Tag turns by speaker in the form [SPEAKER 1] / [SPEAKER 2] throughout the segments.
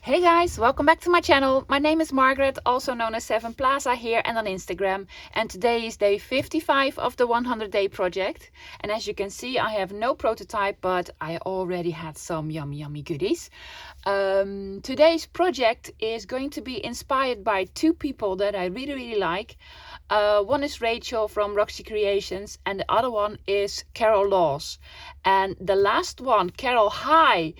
[SPEAKER 1] Hey guys, welcome back to my channel. My name is Margaret, also known as 7 Plaza here and on Instagram. And today is day 55 of the 100 day project. And as you can see, I have no prototype, but I already had some yummy goodies. Today's project is going to be inspired by two people that I really like. One is Rachel from Roxy Creations and the other one is Carol Laws. And the last one, Carol, hi!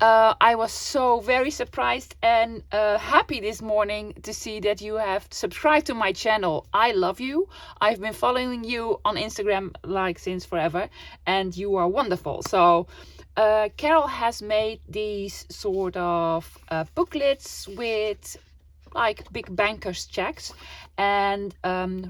[SPEAKER 1] I was so very surprised and happy this morning to see that you have subscribed to my channel. I love you. I've been following you on Instagram like since forever and you are wonderful. So Carol has made these sort of booklets with like big bankers checks, and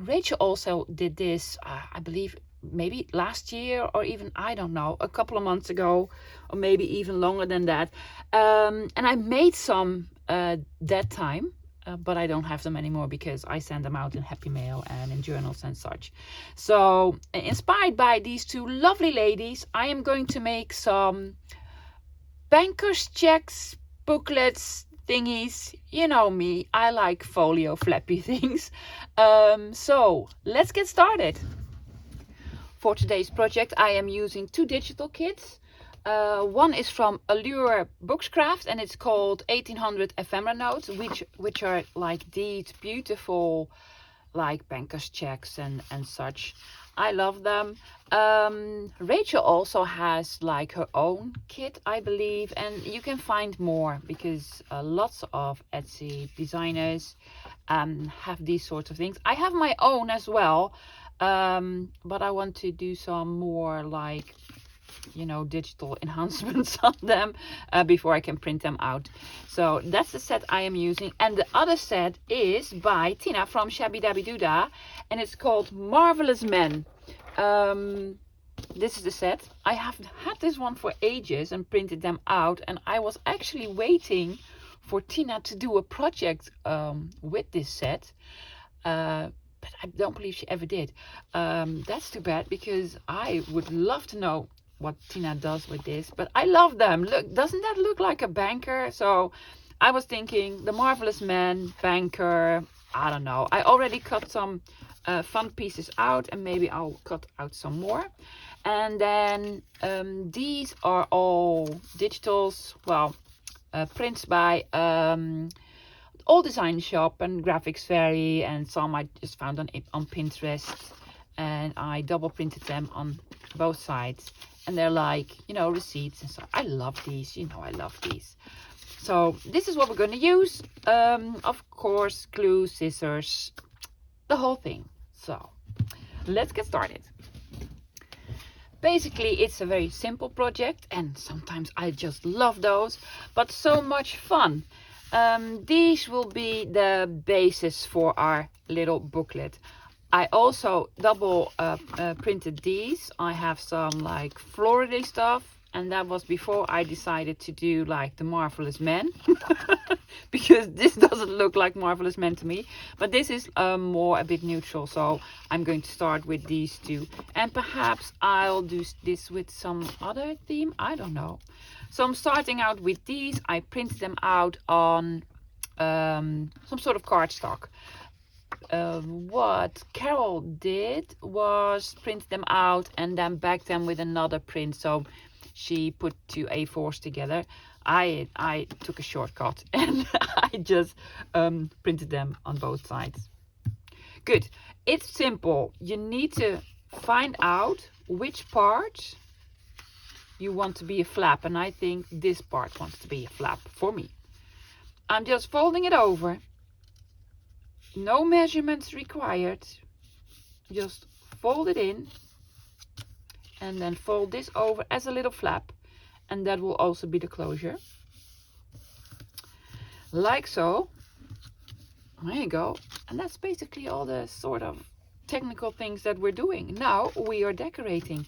[SPEAKER 1] Rachel also did this I believe maybe last year or even, I don't know, a couple of months ago, or maybe even longer than that. And I made some that time, but I don't have them anymore because I send them out in Happy Mail and in journals and such. So inspired by these two lovely ladies, I am going to make some bankers checks, booklets, thingies. You know me, I like folio flappy things. So let's get started. For today's project, I am using two digital kits. One is from allurebookscraft and it's called 1800 ephemera notes, which are like these beautiful, like bankers checks and such. I love them. Rachel also has like her own kit, I believe, and you can find more because lots of Etsy designers have these sorts of things. I have my own as well. But I want to do some more like, you know, digital enhancements on them before I can print them out. So that's the set I am using. And the other set is by Tina from Shabby Dabby Doodah, and it's called Marvelous Men. This is the set. I have had this one for ages and printed them out, and I was actually waiting for Tina to do a project with this set. But I don't believe she ever did. That's too bad because I would love to know what Tina does with this. But I love them. Look, doesn't that look like a banker? So I was thinking the Marvelous Man, banker, I don't know. I already cut some fun pieces out and maybe I'll cut out some more. And then these are all digitals, well, prints by All Design Shop and Graphics Fairy, and some I just found on Pinterest, and I double printed them on both sides, and they're like, you know, receipts and so. I love these, you know, I love these. So this is what we're going to use. Of course, glue, scissors, the whole thing. So let's get started. Basically, it's a very simple project, and sometimes I just love those, but so much fun. These will be the basis for our little booklet. I also double printed these. I have some like floral stuff, and that was before I decided to do like the Marvelous Men because this doesn't look like Marvelous Men to me, but this is more a bit neutral, so I'm going to start with these two, and perhaps I'll do this with some other theme, I don't know. So I'm starting out with these. I printed them out on some sort of cardstock. What Carol did was print them out and then back them with another print. So she put two A4s together. I took a shortcut and I just printed them on both sides. Good. It's simple. You need to find out which part you want to be a flap, and I think this part wants to be a flap for me. I'm just folding it over. No measurements required. Just fold it in and then fold this over as a little flap, and that will also be the closure. Like so. There you go. And that's basically all the sort of technical things that we're doing. Now we are decorating.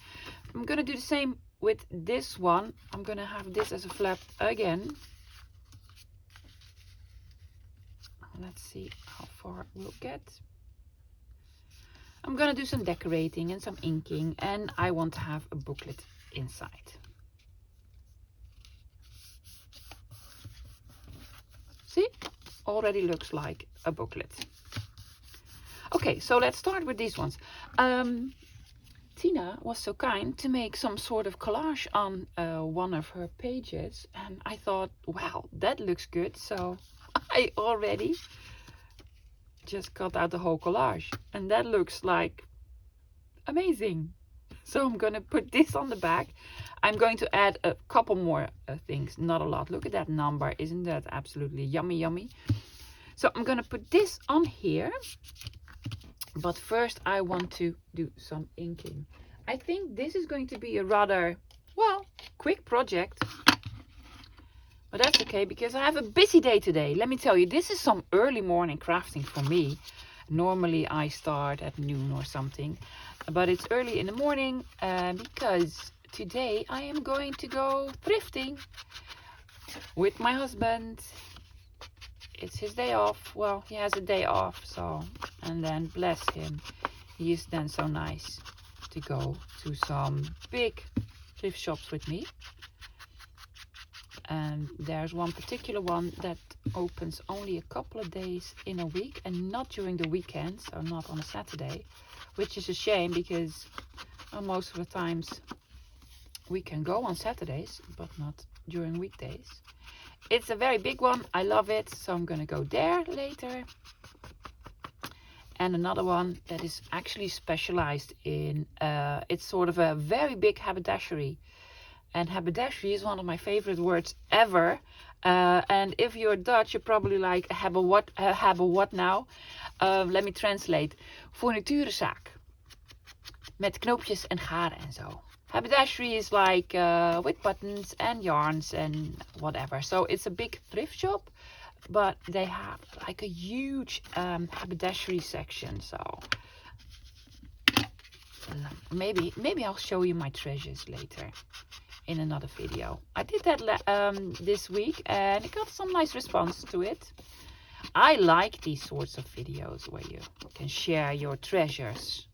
[SPEAKER 1] I'm going to do the same with this one. I'm going to have this as a flap again. Let's see how far we'll get. I'm going to do some decorating and some inking, and I want to have a booklet inside. already looks like a booklet. Okay, so let's start with these ones. Tina was so kind to make some sort of collage on one of her pages, and I thought, wow, that looks good. So I already just cut out the whole collage, and that looks like amazing. So I'm gonna put this on the back. I'm going to add a couple more things, not a lot. Look at that number, isn't that absolutely yummy, yummy? So I'm gonna put this on here, but first I want to do some inking. I think this is going to be a rather, well, quick project, but that's okay because I have a busy day today. Let me tell you, this is some early morning crafting for me. Normally I start at noon or something, but it's early in the morning because today I am going to go thrifting with my husband. It's his day off. Well, he has a day off, so, and then bless him, he is then so nice to go to some big thrift shops with me. And there's one particular one that opens only a couple of days in a week and not during the weekend, so not on a Saturday, which is a shame because most of the times we can go on Saturdays, but not during weekdays. It's a very big one. I love it, so I'm gonna go there later. And another one that is actually specialized in, it's sort of a very big haberdashery. And haberdashery is one of my favorite words ever. And if you're Dutch, you're probably like, have a what now? Let me translate. Furniturenzaak. Met knoopjes en garen en zo. Haberdashery is like with buttons and yarns and whatever. So it's a big thrift shop, but they have like a huge haberdashery section. So maybe I'll show you my treasures later in another video. I did that this week and it got some nice response to it. I like these sorts of videos where you can share your treasures.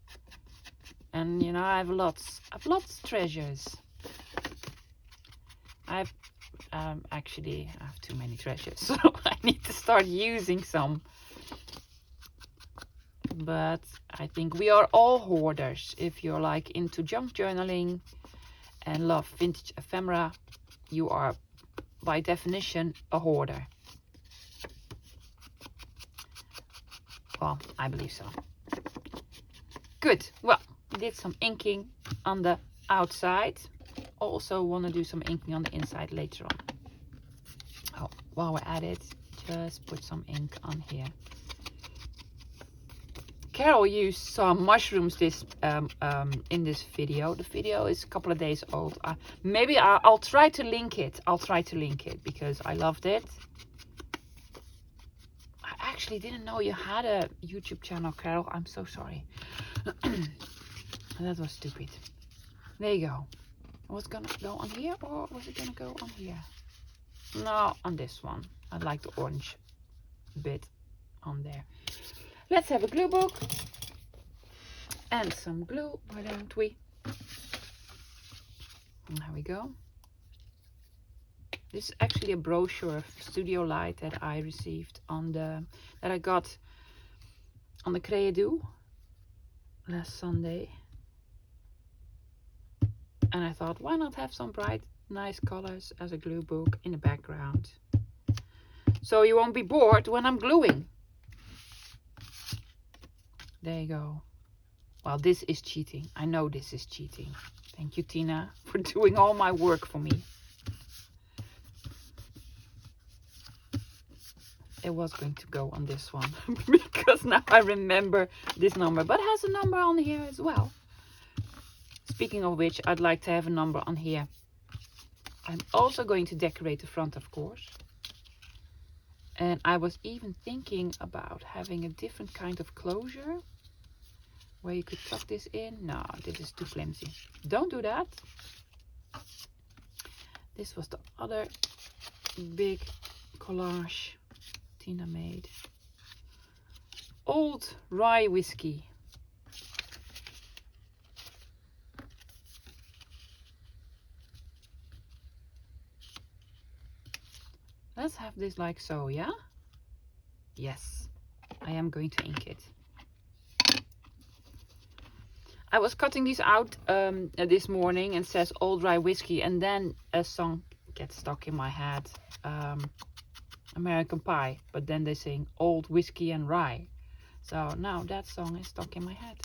[SPEAKER 1] And you know, I have lots of treasures. Actually, I have too many treasures, so I need to start using some. But I think we are all hoarders. If you're like into junk journaling and love vintage ephemera, you are by definition a hoarder. Well, I believe so. Good. Well, did some inking on the outside. Also want to do some inking on the inside later on. Oh, while we're at it, just put some ink on here. Carol used some mushrooms in this video. The video is a couple of days old. Maybe I'll try to link it. I'll try to link it because I loved it. I actually didn't know you had a YouTube channel, Carol. I'm so sorry. That was stupid. There you go. Was it gonna go on here or was it gonna go on here? No, on this one. I like the orange bit on there. Let's have a glue book and some glue, why don't we? And there we go. This is actually a brochure of Studio Light that I received that I got on the Creado last Sunday. And I thought, why not have some bright, nice colors as a glue book in the background? So you won't be bored when I'm gluing. There you go. Well, this is cheating. I know this is cheating. Thank you, Tina, for doing all my work for me. It was going to go on this one because now I remember this number, but it has a number on here as well. Speaking of which, I'd like to have a number on here. I'm also going to decorate the front, of course. And I was even thinking about having a different kind of closure where you could tuck this in. No, this is too flimsy. Don't do that. This was the other big collage Tina made. Old rye whiskey. Let's have this like so, yeah? Yes, I am going to ink it. I was cutting these out this morning and says Old Rye Whiskey, and then a song gets stuck in my head, American Pie, but then they sing Old Whiskey and Rye. So now that song is stuck in my head.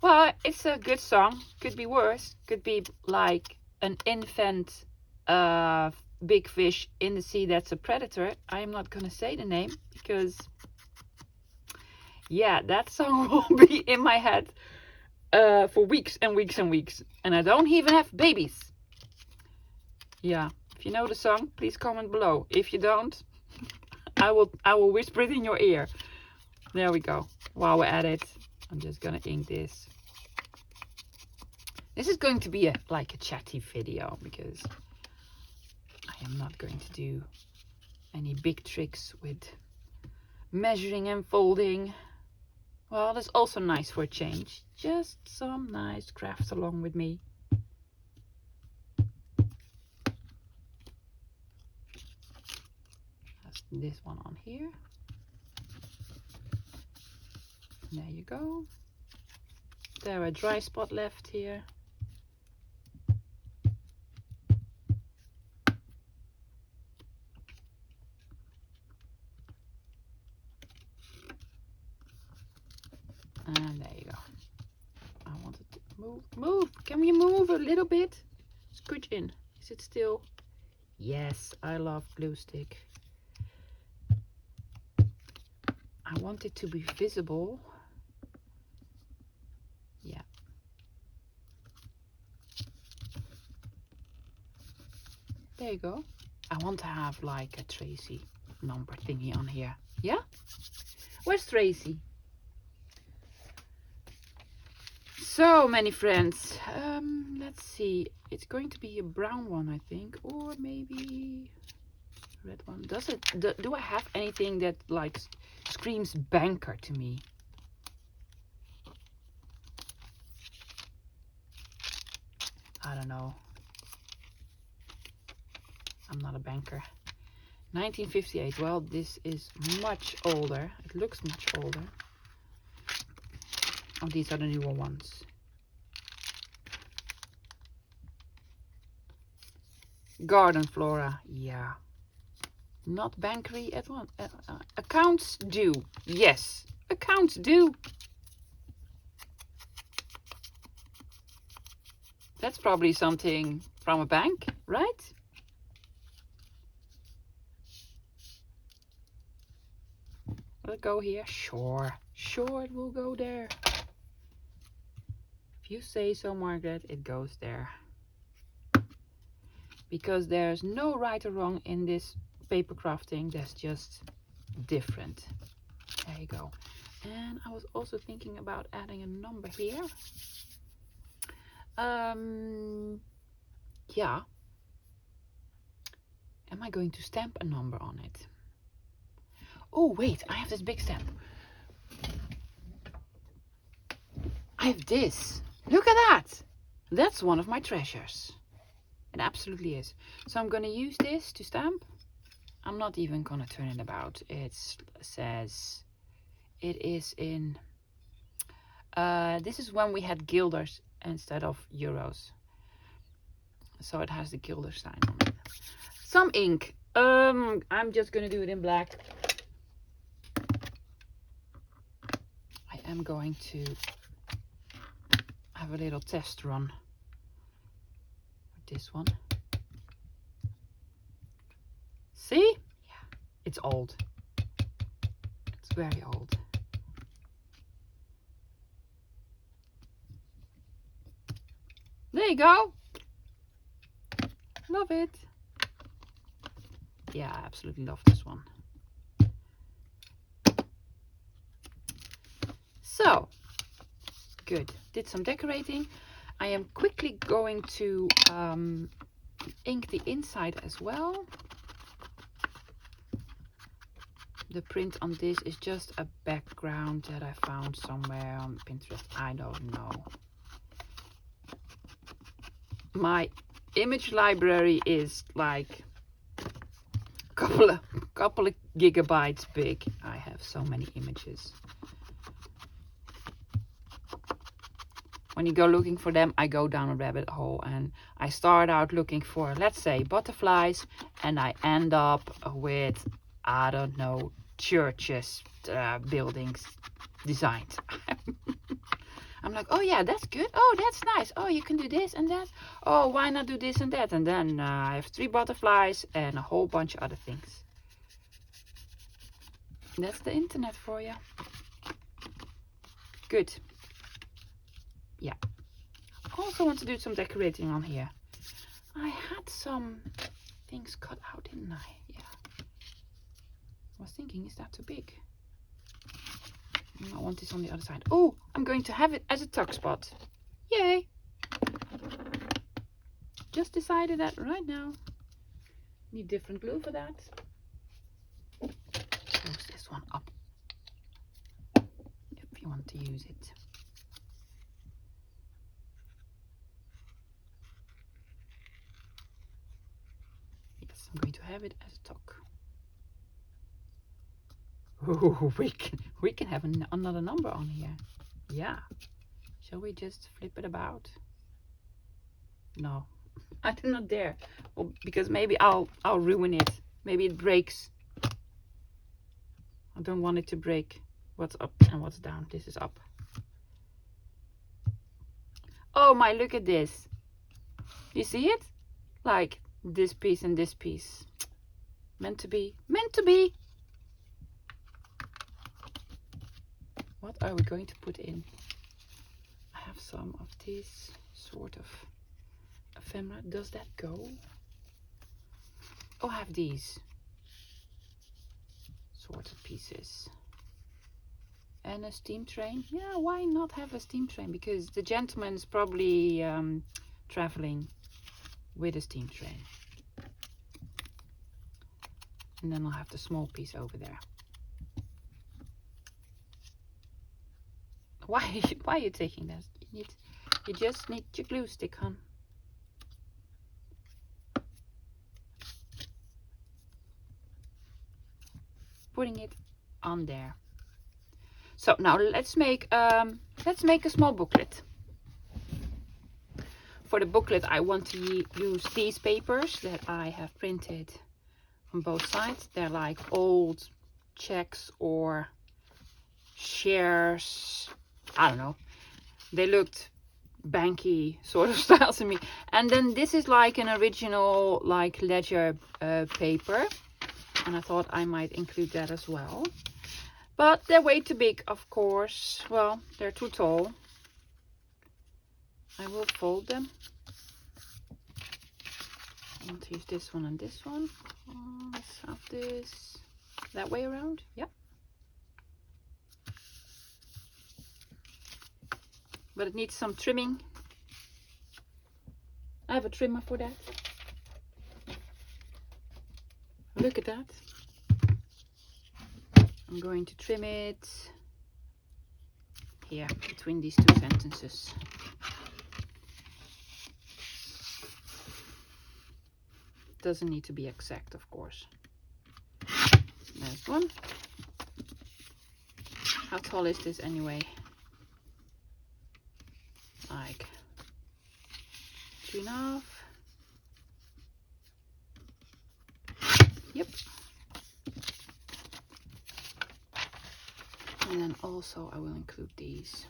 [SPEAKER 1] Well, it's a good song. Could be worse. Could be like an infant big fish in the sea that's a predator. I'm not gonna say the name because, yeah, that song will be in my head for weeks and weeks and weeks. And I don't even have babies. Yeah, if you know the song, please comment below. If you don't, I will whisper it in your ear. There we go. While we're at it, I'm just gonna ink this. This is going to be like a chatty video because I am not going to do any big tricks with measuring and folding. Well, that's also nice for a change. Just some nice crafts along with me. That's this one on here. There you go. There a dry spot left here. And there you go. I wanted to move. Can we move a little bit? Scooch in. Is it still? Yes, I love glue stick. I want it to be visible. Yeah. There you go. I want to have like a Tracy number thingy on here. Yeah? Where's Tracy? So many friends. Let's see. It's going to be a brown one, I think, or maybe a red one. Does it? Do I have anything that like screams banker to me? I don't know. I'm not a banker. 1958. Well, this is much older. It looks much older. Oh, these are the newer ones. Garden Flora, yeah. Not bankery at one. Accounts due. Yes, accounts due. That's probably something from a bank, right? Will it go here? Sure. Sure, it will go there. If you say so, Margaret, it goes there. Because there's no right or wrong in this paper crafting. That's just different. There you go. And I was also thinking about adding a number here. Yeah. Am I going to stamp a number on it? Oh, wait, I have this big stamp. I have this. Look at that. That's one of my treasures. It absolutely is. So I'm going to use this to stamp. I'm not even going to turn it about. It says it is in... this is when we had guilders instead of euros. So it has the guilder sign on it. Some ink. I'm just going to do it in black. I am going to have a little test run with this one. See? Yeah, it's old. It's very old. There you go. Love it. Yeah, I absolutely love this one. So, good. Did some decorating. I am quickly going to ink the inside as well. The print on this is just a background that I found somewhere on Pinterest. I don't know. My image library is like a couple couple of gigabytes big. I have so many images. When you go looking for them, I go down a rabbit hole, and I start out looking for, let's say, butterflies, and I end up with, I don't know, churches, buildings designed. I'm like, oh yeah, that's good. Oh, that's nice. Oh, you can do this and that. Oh, why not do this and that? And then I have 3 butterflies and a whole bunch of other things. That's the internet for you. Good. Yeah. I also want to do some decorating on here. I had some things cut out, didn't I? Yeah. I was thinking, is that too big? I want this on the other side. Oh, I'm going to have it as a tuck spot. Yay! Just decided that right now. Need different glue for that. Close this one up if you want to use it. Yes, I'm going to have it as a tuck. Oh, we can have another number on here. Yeah. Shall we just flip it about? No, I do not dare. Well, because maybe I'll ruin it. Maybe it breaks. I don't want it to break. What's up and what's down? This is up. Oh my, look at this. You see it? Like this piece and this piece. Meant to be. Meant to be. What are we going to put in? I have some of this sort of ephemera. Does that go? Oh, I have these sort of pieces. And a steam train. Yeah, why not have a steam train? Because the gentleman's probably traveling with a steam train. And then I'll have the small piece over there. Why are you taking that? You just need your glue stick, hon. Putting it on there. So now let's make a small booklet. For the booklet, I want to use these papers that I have printed on both sides. They're like old checks or shares. I don't know. They looked banky sort of style to me. And then this is like an original like ledger paper. And I thought I might include that as well. But they're way too big, of course. Well, they're too tall. I will fold them. I want to use this one and this one. Let's have this that way around. Yep. But it needs some trimming. I have a trimmer for that. Look at that. I'm going to trim it here between these two sentences. Doesn't need to be exact, of course. There's one. How tall is this anyway? Like 3.5. Yep. And then also I will include these.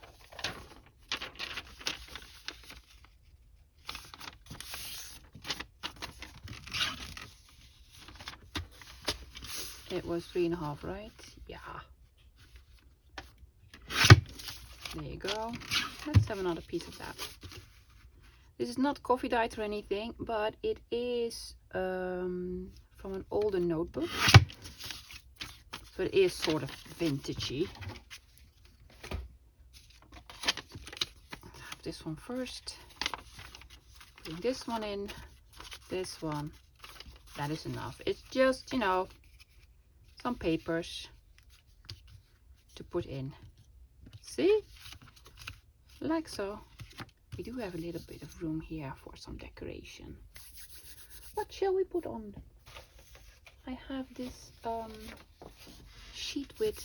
[SPEAKER 1] It was 3.5, right? Yeah. There you go. Let's have another piece of that. This is not coffee dyed or anything, but it is from an older notebook. So it is sort of vintagey. Have this one first. Putting this one in. This one. That is enough. It's just, you know, some papers to put in. See? Like so. We do have a little bit of room here for some decoration. What shall we put on? I have this sheet with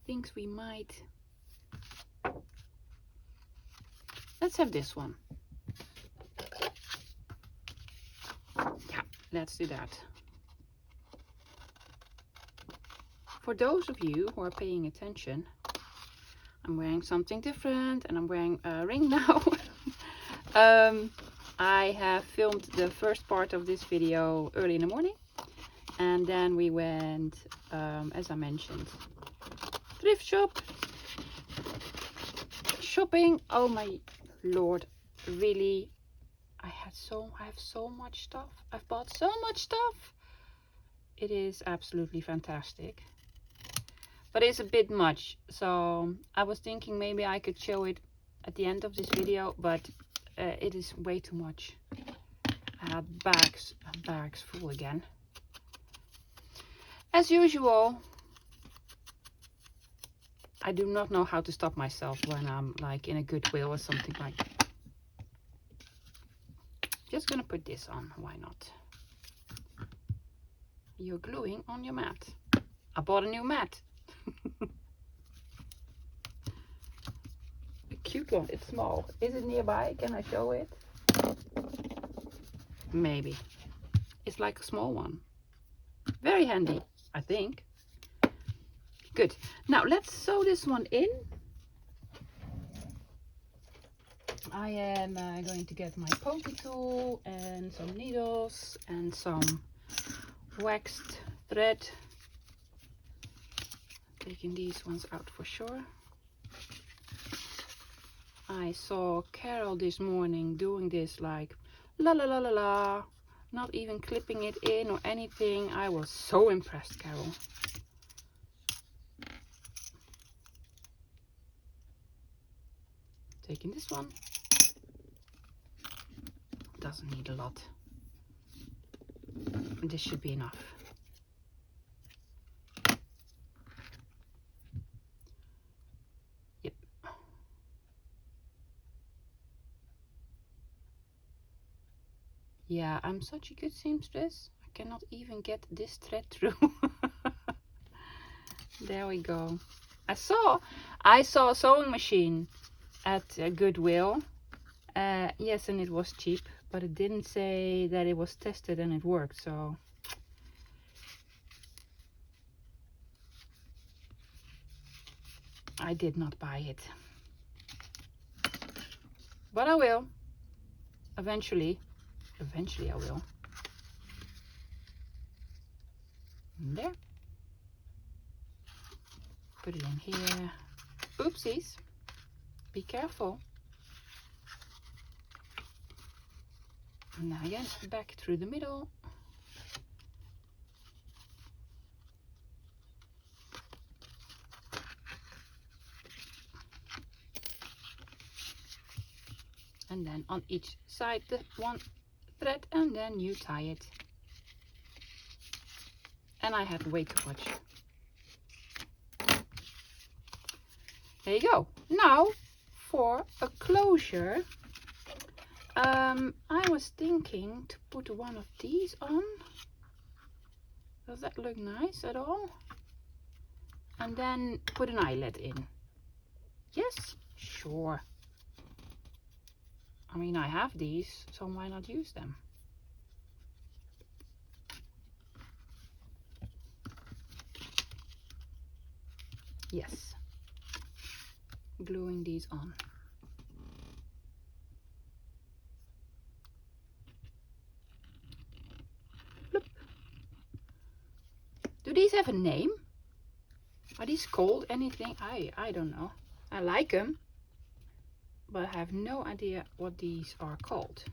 [SPEAKER 1] things we might. Let's have this one. Yeah, let's do that. For those of you who are paying attention, I'm wearing something different and I'm wearing a ring now. I have filmed the first part of this video early in the morning, and then we went, as I mentioned, thrift shop, shopping. Oh my lord, really, I have so much stuff. I've bought so much stuff. It is absolutely fantastic, but it's a bit much, so I was thinking maybe I could show it at the end of this video, but it is way too much. I have bags and bags full again. As usual, I do not know how to stop myself when I'm like in a Goodwill or something like that. Just gonna put this on, why not? You're gluing on your mat. I bought a new mat. A cute one, it's small. Is it nearby? Can I show it? Maybe. It's like a small one. Very handy, I think. Good. Now let's sew this one in. I am going to get my pokey tool and some needles and some waxed thread. Taking these ones out for sure. I saw Carol this morning doing this like la la la la la, not even clipping it in or anything. I was so impressed, Carol. Taking this one. Doesn't need a lot. This should be enough. Yep. Yeah, I'm such a good seamstress. I cannot even get this thread through. There we go. I saw a sewing machine at Goodwill. Yes, and it was cheap, but it didn't say that it was tested and it worked, so I did not buy it. But I will. Eventually I will. And there. Put it in here. Oopsies. Be careful. And now again, back through the middle. And then on each side the one thread, and then you tie it. And I have way too much. There you go. Now for a closure, I was thinking to put one of these on. Does that look nice at all? And then put an eyelet in. Yes, sure. I mean, I have these, so why not use them? Yes. Gluing these on. Bloop. Do these have a name? Are these called anything? I don't know. I like them, but I have no idea what these are called.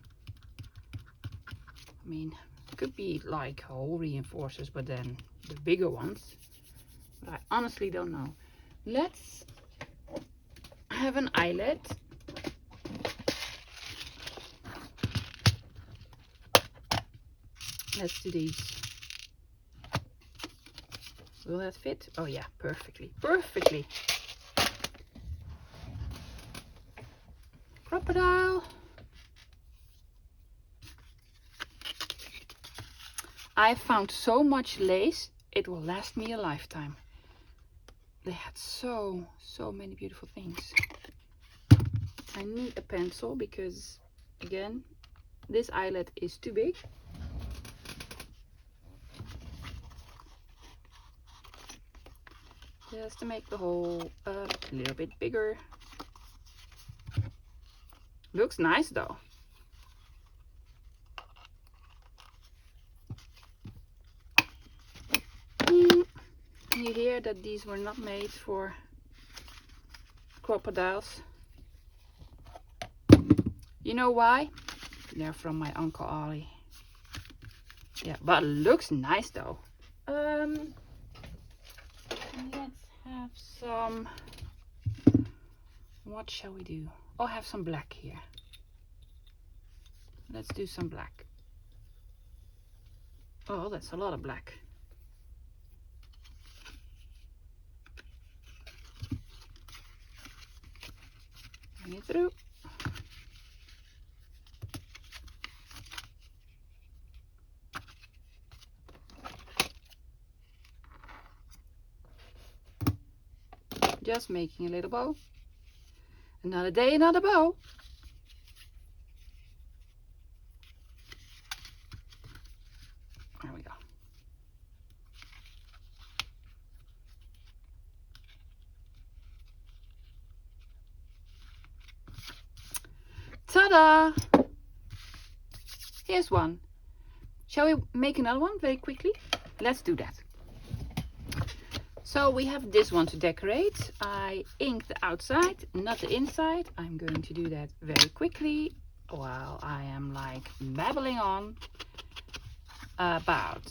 [SPEAKER 1] I mean, it could be like hole reinforcers, but then the bigger ones. But I honestly don't know. Let's have an eyelet. Let's do these. Will that fit? Oh yeah, perfectly. Perfectly. Crocodile. I found so much lace, it will last me a lifetime. They had so many beautiful things. I need a pencil because, again, this eyelet is too big. Just to make the hole a little bit bigger. Looks nice though. You hear that these were not made for crocodiles. You know why? They're from my Uncle Ollie. Yeah, but looks nice though. Let's have some. What shall we do? Oh, I have some black here. Let's do some black. Oh, that's a lot of black. Bring it through. Just making a little bow. Another day, another bow. There we go. Ta-da! Here's one. Shall we make another one very quickly? Let's do that. So we have this one to decorate. I inked the outside, not the inside. I'm going to do that very quickly while I am like babbling on about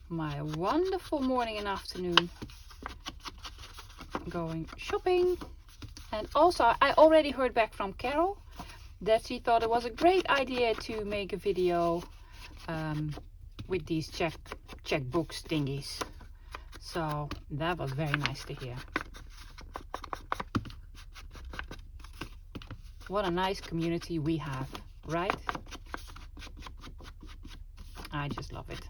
[SPEAKER 1] my wonderful morning and afternoon going shopping. And also I already heard back from Carol that she thought it was a great idea to make a video with these checkbooks thingies. So that was very nice to hear. What a nice community we have, right? I just love it.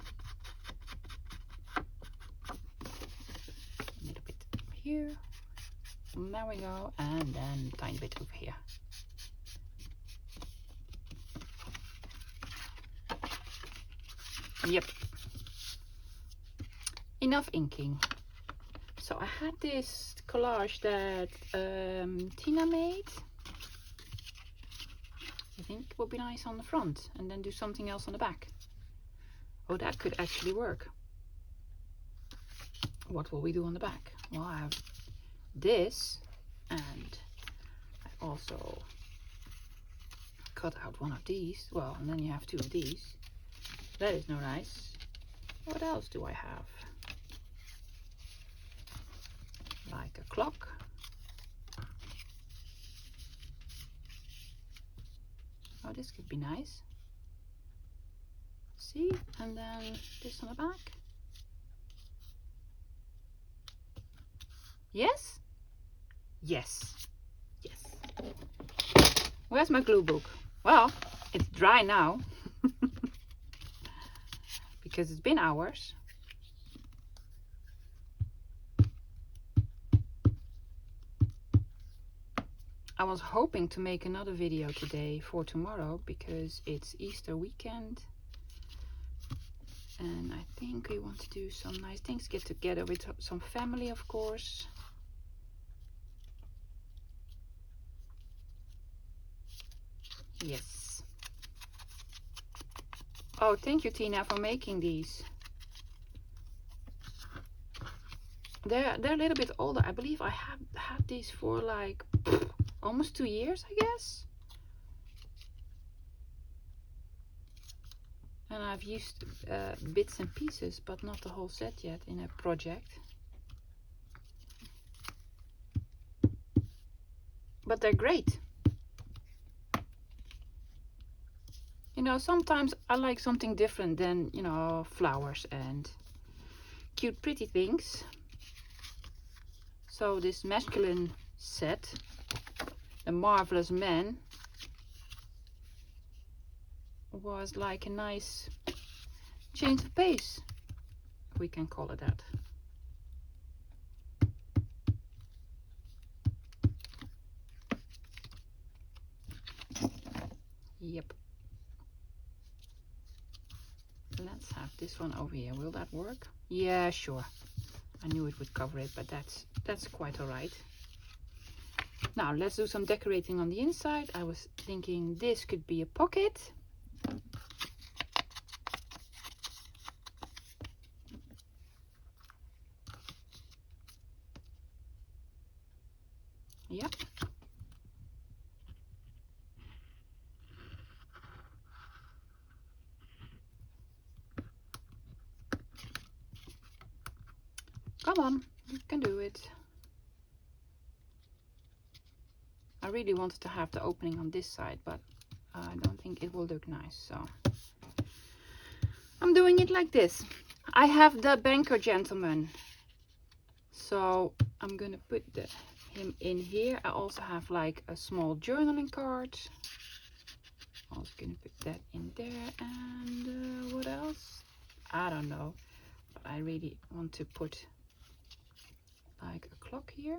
[SPEAKER 1] A little bit here. There we go. And then a tiny bit over here. Yep. Enough inking. So I had this collage that Tina made. I think it would be nice on the front and then do something else on the back. Oh, that could actually work. What will we do on the back? Well, I have this, and I also cut out one of these. Well, and then you have two of these. That is no nice. What else do I have? Like a clock. Oh, this could be nice. See, and then this on the back. Yes? Yes. Yes. Where's my glue book? Well, it's dry now. Because it's been hours. I was hoping to make another video today for tomorrow because it's Easter weekend. And I think we want to do some nice things. Get together with some family, of course. Yes. Oh, thank you, Tina, for making these. They're a little bit older. I believe I have had these for like almost 2 years, I guess. And I've used bits and pieces, but not the whole set yet in a project. But they're great. You know, sometimes I like something different than, you know, flowers and cute pretty things. So this masculine set, The Marvelous Man, was like a nice change of pace, if we can call it that. Yep. Let's have this one over here. Will that work? Yeah, sure. I knew it would cover it, but that's quite all right. Now let's do some decorating on the inside. I was thinking this could be a pocket. Yep. Come on, you can do it. I really wanted to have the opening on this side, but I don't think it will look nice, so I'm doing it like this. I have the banker gentleman, so I'm gonna put him in here. I also have like a small journaling card. Also gonna put that in there, and what else? I don't know, but I really want to put like a clock here,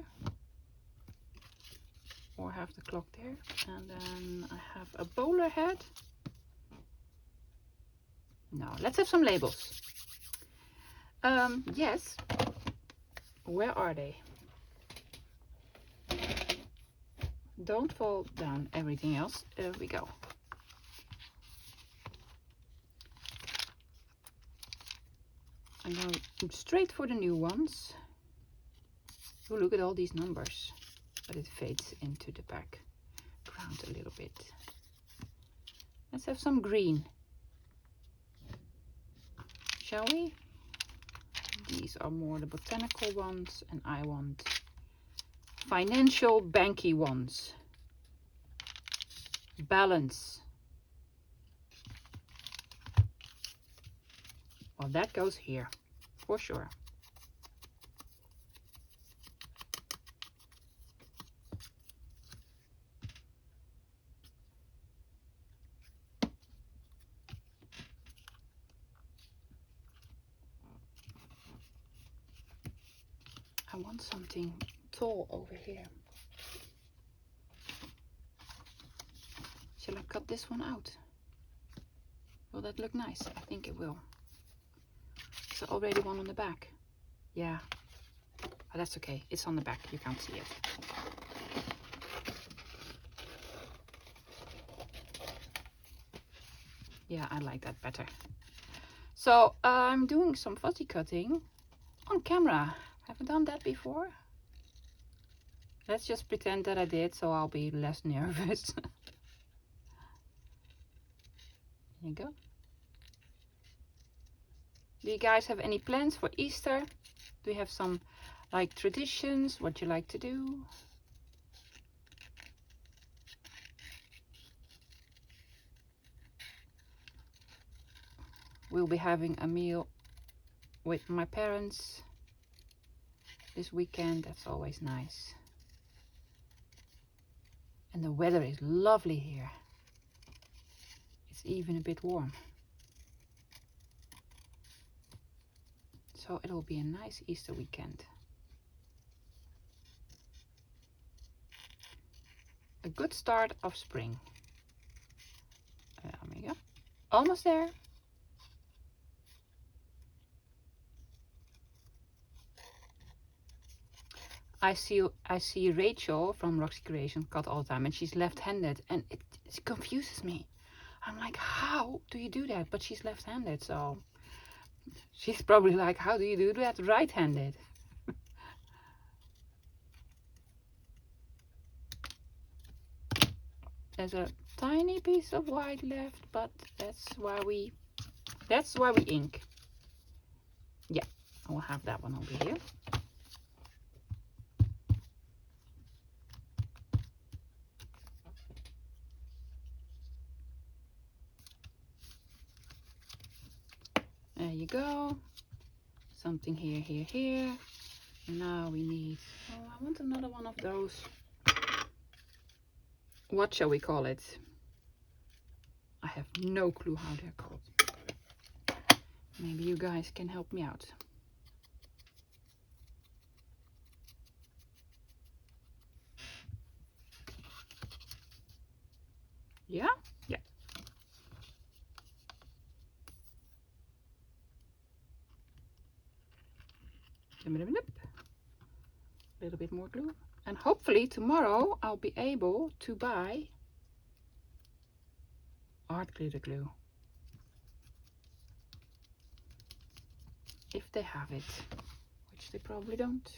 [SPEAKER 1] or have the clock there, and then I have a bowler head. Now let's have some labels. Yes, where are they? Don't fall down everything else. There we go. I'm going straight for the new ones. Oh, look at all these numbers, but it fades into the background a little bit. Let's have some green, shall we? These are more the botanical ones, and I want financial banky ones. Balance. Well, that goes here for sure. I want something tall over here. Shall I cut this one out? Will that look nice? I think it will. Is there already one on the back? Yeah. Oh, that's okay. It's on the back. You can't see it. Yeah, I like that better. So I'm doing some fuzzy cutting on camera. Haven't done that before. Let's just pretend that I did, so I'll be less nervous. There you go. Do you guys have any plans for Easter? Do you have some like traditions? What you like to do? We'll be having a meal with my parents this weekend. That's always nice. And the weather is lovely here. It's even a bit warm. So it'll be a nice Easter weekend. A good start of spring. There we go. Almost there. I see Rachel from Roxy Creations cut all the time, and she's left-handed, and it confuses me. I'm like, how do you do that? But she's left-handed, so she's probably like, how do you do that right-handed? There's a tiny piece of white left, but that's why we ink. Yeah, I will have that one over here. There you go. Something here, here, here. Now we need, oh, I want another one of those. What shall we call it? I have no clue how they're called. Maybe you guys can help me out. Yeah? Yeah. A little bit more glue. And hopefully tomorrow I'll be able to buy art glitter glue. If they have it, which they probably don't.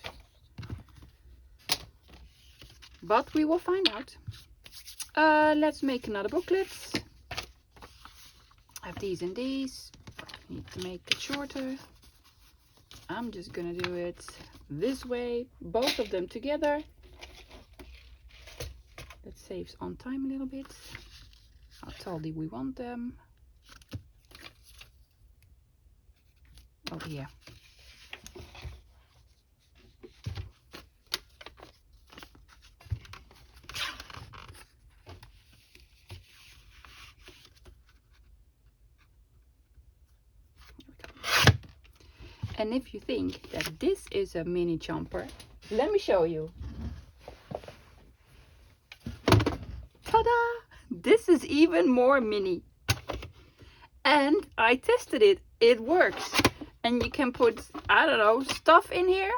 [SPEAKER 1] But we will find out. Let's make another booklet. I have these and these. Need to make it shorter. I'm just gonna do it this way, both of them together. That saves on time a little bit. How tall do we want them? Over here. And if you think that this is a mini chomper, let me show you. Ta-da! This is even more mini. And I tested it. It works. And you can put, I don't know, stuff in here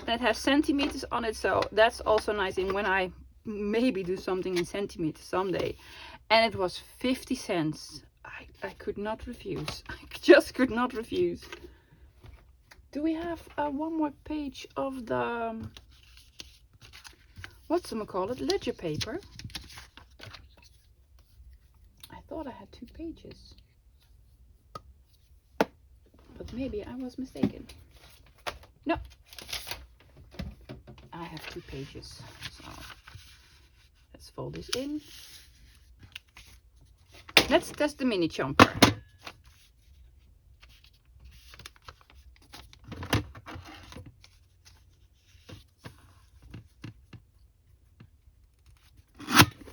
[SPEAKER 1] that has centimeters on it. So that's also nice. And when I maybe do something in centimeters someday. And it was 50 cents. I could not refuse. I just could not refuse. Do we have one more page of the, whatchamacallit, ledger paper? I thought I had 2 pages. But maybe I was mistaken. No. I have 2 pages. So let's fold this in. Let's test the mini chomper.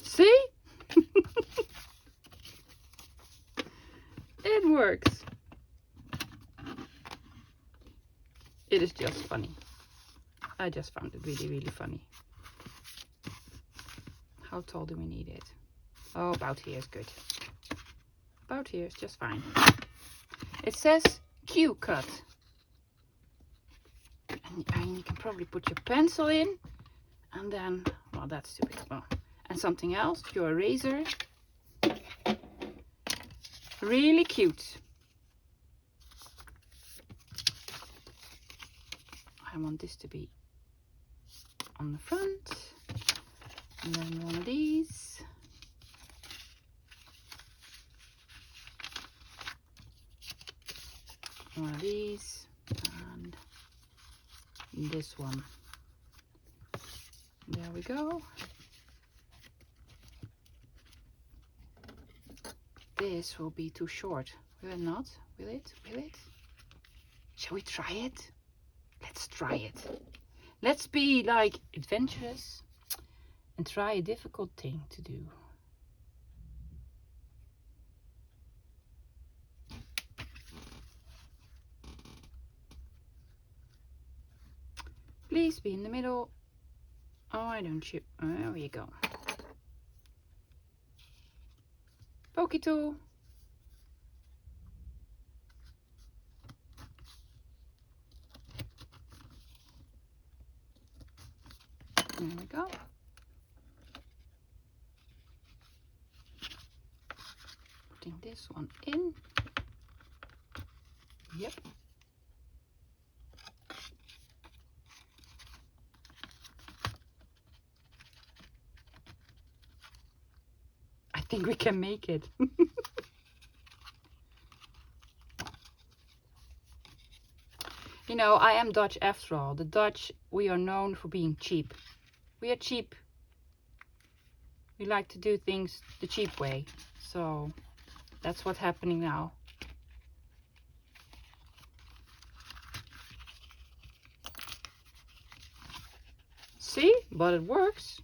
[SPEAKER 1] See? It works. It is just funny. I just found it really, really funny. How tall do we need it? Oh, about here is good. About here is just fine. It says Q cut. And you can probably put your pencil in. And then, well, that's too big. Well, and something else, your eraser. Really cute. I want this to be on the front. And then one of these. One of these. And this one. There we go. This will be too short. Will it not? Will it? Will it? Shall we try it? Let's try it. Let's be like adventurous and try a difficult thing to do. Please be in the middle. Oh, why don't you? There you go. Pokey tool. There we go. Putting this one in. Yep. I think we can make it. You know, I am Dutch after all. The Dutch, we are known for being cheap. We are cheap. We like to do things the cheap way. So that's what's happening now. See? But it works.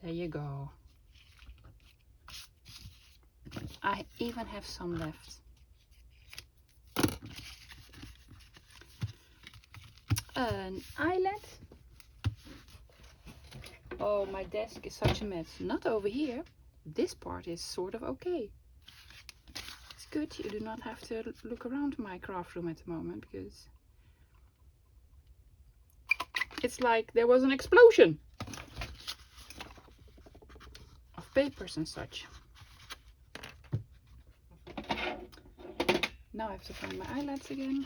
[SPEAKER 1] There you go. I even have some left. An eyelet. Oh, my desk is such a mess. Not over here. This part is sort of okay. It's good you do not have to look around my craft room at the moment, because it's like there was an explosion of papers and such. Now I have to find my eyelets again.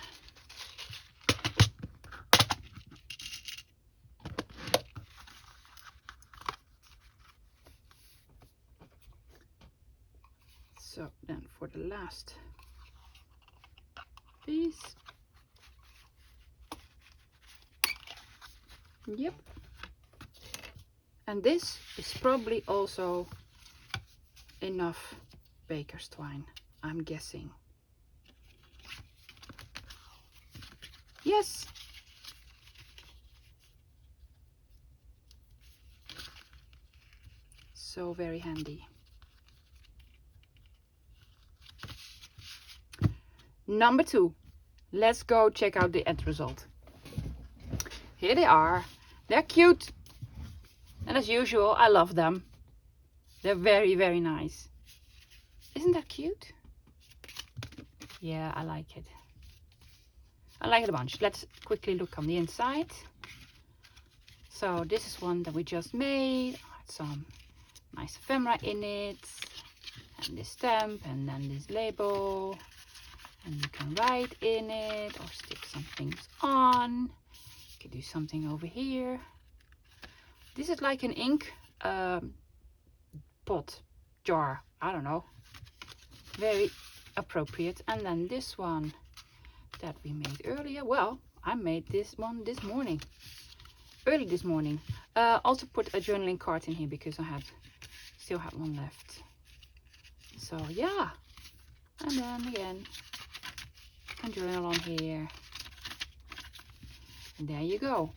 [SPEAKER 1] So then for the last piece. Yep. And this is probably also enough baker's twine, I'm guessing. Yes. So very handy. Number 2. Let's go check out the end result. Here they are. They're cute. And as usual, I love them. They're very, very nice. Isn't that cute? Yeah, I like it. I like it a bunch. Let's quickly look on the inside. So this is one that we just made. Some nice ephemera in it. And this stamp, and then this label. And you can write in it or stick some things on. You can do something over here. This is like an ink pot, jar, I don't know. Very appropriate. And then this one that we made earlier. Well, I made this one this morning. Early this morning. Also put a journaling card in here because I still had one left. So yeah. And then again, a journal on here. And there you go.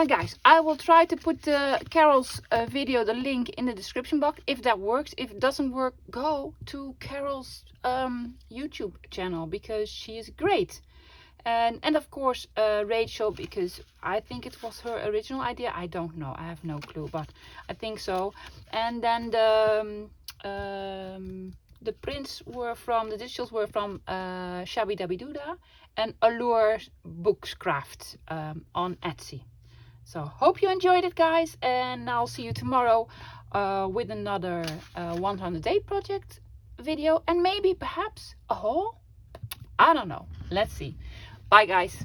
[SPEAKER 1] Guys, I will try to put Carol's video, the link, in the description box if that works. If it doesn't work, go to Carol's YouTube channel because she is great. And of course Rachel, because I think it was her original idea. I don't know, I have no clue, but I think so. And then the prints were from, the digitals were from Shabby Dabby Doodah and allurebookscraft on Etsy. So hope you enjoyed it, guys, and I'll see you tomorrow with another 100-day project video, and maybe perhaps a haul. I don't know. Let's see. Bye, guys.